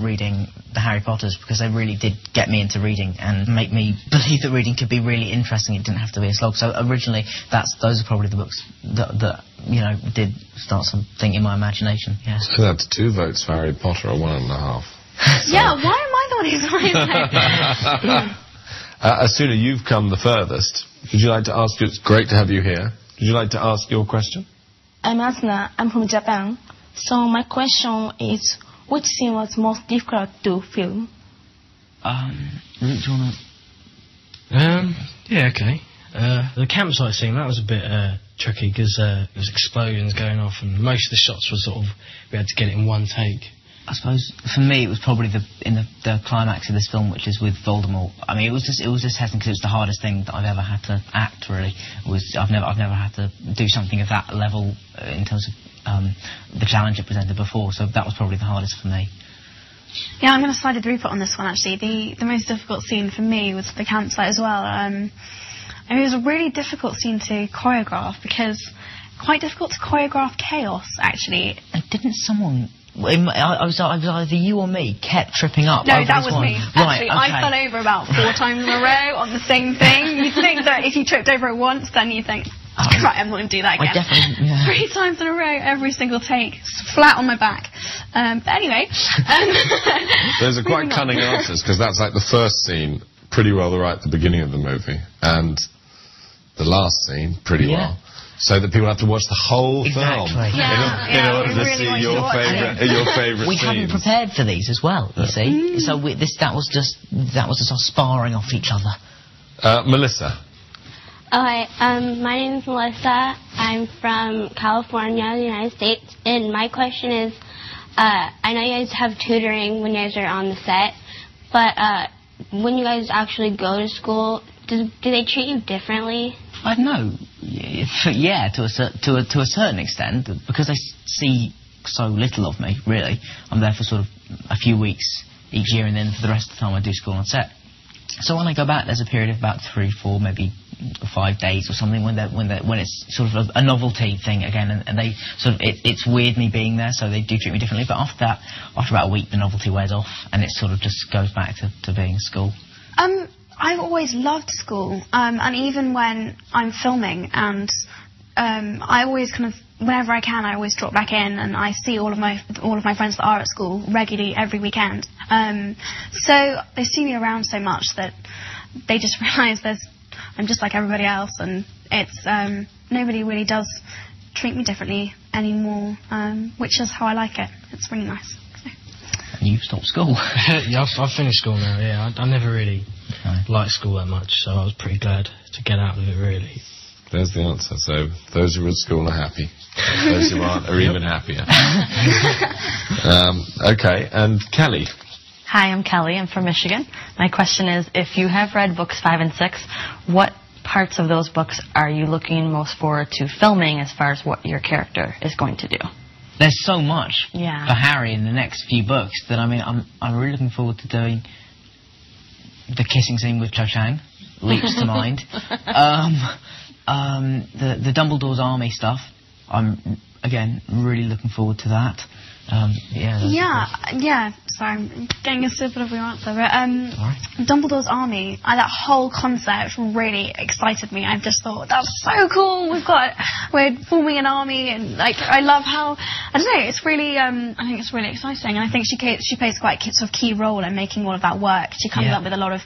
reading the Harry Potters, because they really did get me into reading and make me believe that reading could be really interesting. It didn't have to be a slog. So originally, those are probably the books that you know, did start something in my imagination. Yeah. So that's 2 votes for Harry Potter, or 1.5. Yeah, why am I the one who's like Asuna, you've come the furthest. Would you like to ask? It's great to have you here. Would you like to ask your question? I'm Asuna. I'm from Japan. So my question is, which scene was most difficult to film? Do you want to... yeah, okay. The campsite scene, that was a bit tricky, because there was explosions going off, and most of the shots were sort of, we had to get it in one take. I suppose for me it was probably the climax of this film, which is with Voldemort. I mean, it was just testing, because it was the hardest thing that I've ever had to act. Really, I've never had to do something of that level in terms of the challenge it presented before. So that was probably the hardest for me. Yeah, I'm going to side with Rupert on this one, actually. The most difficult scene for me was the campsite as well. I mean, it was a really difficult scene to choreograph, because quite difficult to choreograph chaos, actually. And didn't someone... I was either you or me kept tripping up. No, that was me. Right, actually, okay. I fell over about 4 times in a row on the same thing. You'd think that if you tripped over it once, then you'd think, right, I'm not going to do that again. I definitely, yeah. 3 times in a row, every single take, flat on my back. But anyway. Those are quite cunning answers, because that's like the first scene pretty well right at the beginning of the movie, and the last scene pretty well. So that people have to watch the whole film in order to see your favourite We scenes. hadn't prepared for these as well, you see. So that was just us sparring off each other. Melissa. Hi, my name is Melissa. I'm from California, the United States, and my question is, I know you guys have tutoring when you guys are on the set, but when you guys actually go to school, do they treat you differently? I don't know. Yeah, to a certain extent, because they see so little of me, really. I'm there for sort of a few weeks each year, and then for the rest of the time I do school on set. So when I go back, there's a period of about 3, 4, maybe 5 days or something when it's sort of a novelty thing again, and they sort of it's weird me being there, so they do treat me differently. But after that, after about a week, the novelty wears off, and it sort of just goes back to being school. I've always loved school, and even when I'm filming, and I always kind of, whenever I can, I always drop back in, and I see all of my friends that are at school regularly every weekend. So they see me around so much that they just realise I'm just like everybody else, and it's nobody really does treat me differently anymore, which is how I like it. It's really nice. So. And you've stopped school? Yeah, I've finished school now. Yeah, I never really liked school that much, so I was pretty glad to get out of it, really. There's the answer. So those who are at school are happy. Those who aren't are even happier. Okay, and Kelly. Hi, I'm Kelly. I'm from Michigan. My question is, if you have read books 5 and 6, what parts of those books are you looking most forward to filming as far as what your character is going to do? There's so much for Harry in the next few books that, I mean, I'm really looking forward to doing the kissing scene with Cho Chang. Leaps to mind. The Dumbledore's army stuff, I'm, again, really looking forward to that. Sorry, I'm getting a sip of your answer. But Dumbledore's army, that whole concept really excited me. I just thought, that's so cool. We're forming an army, and like, I love how, I don't know, it's really, I think it's really exciting, and I think she plays quite a sort of key role in making all of that work. She comes up with a lot of,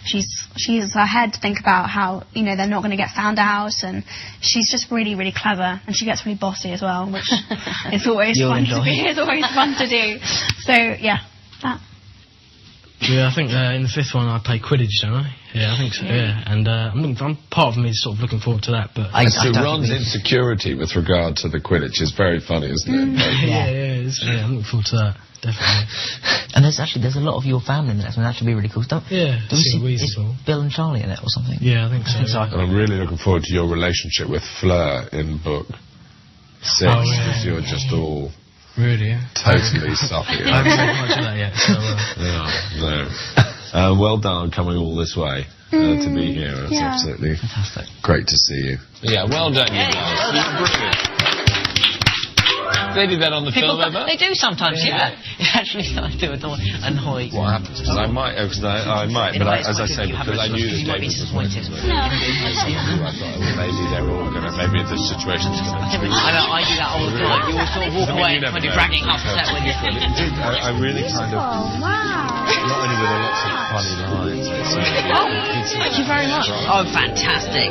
she uses her head to think about how, you know, they're not going to get found out, and she's just really, really clever, and she gets really bossy as well, which is always fun to do. It's always fun to do. So yeah, that. Yeah, I think in the 5th one I play Quidditch, don't I? Yeah, I think so. Yeah, and part of me is sort of looking forward to that. But so Ron's insecurity with regard to the Quidditch is very funny, isn't it? Yeah, I'm looking forward to that. Definitely. And there's a lot of your family in the next one. That should be really cool. Do we see Bill and Charlie in it or something? Yeah, I think so. And I'm really looking forward to your relationship with Fleur in book 6, because you're just all really totally soppy. I haven't taken much of that yet. So, no. Well done coming all this way to be here. It's absolutely fantastic. Great to see you. Yeah, well done, you guys. You're brilliant. They did that on the film ever? They do sometimes, yeah. Actually, I do it all. And Hoy. What happens? Because I might, but as I say, because I knew that you might be disappointed. No. I thought, maybe they're all going to, maybe the situation's going to change. I do that all the time. You always sort of walk away when you're dragging half the set with you. I really kind of, not only were there lots of funny lines, thank you very much. Oh, fantastic.